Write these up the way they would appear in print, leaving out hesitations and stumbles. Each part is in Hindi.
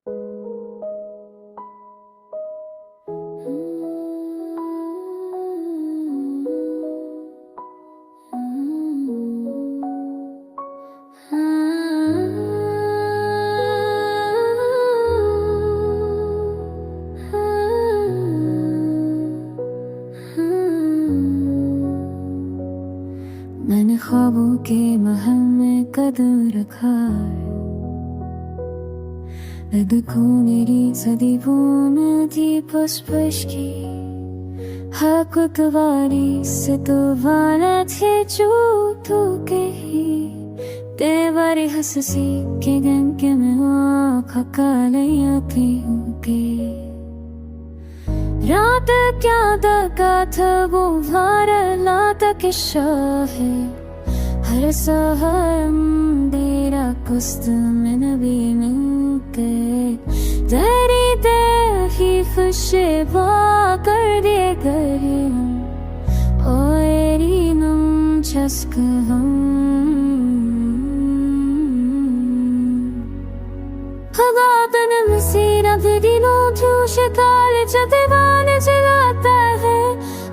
मैंने ख्वाबों के महल में कदम रखा है। देखो मेरी सदीपों में थी पुष्पश की हक तुम्हारी से तो वाला थे चूतू के ही तेवारी हंसी के गन के मैं आँख कालियाँ थी के रात क्या दगा था वो वारला तक है हर सहर तेरा कुस्त में नबी मिलके तेरी ही खुशे बा कर दिए करे ओरी नम चस्क हम खुदा तन मसीना भी दिनों जोश काल जदवान जलाता है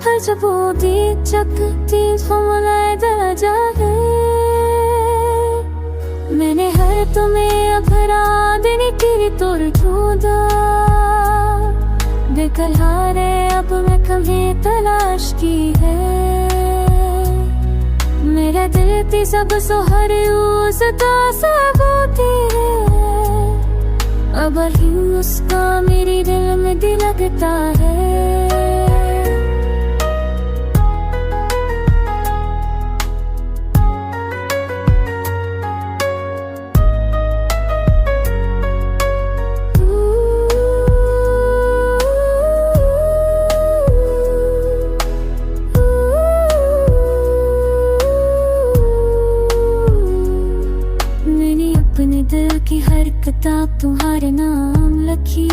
हर चपोती चकती फमलाए दराजा है मैंने हर तुम्हें अपराध निकली तोड़ ढूंढा बेकल हारे अब मैं कभी तलाश की है मेरा दिल थी सब सोहर उसका सबूती है अब ही उसका मेरी दिल में दिल लगता है अपने दिल की हर किताब तुम्हारे नाम लिखी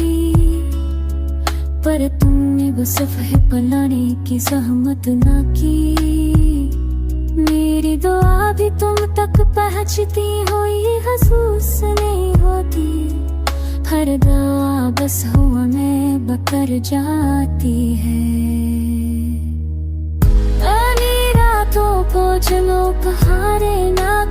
पर तुमने वो सफ़े पलाने की ज़हमत ना की मेरी दुआ भी तुम तक पहुँचती हो ये महसूस नहीं होती हर दुआ बस हुआ में बकर जाती है रातों को चलो पहाड़े ना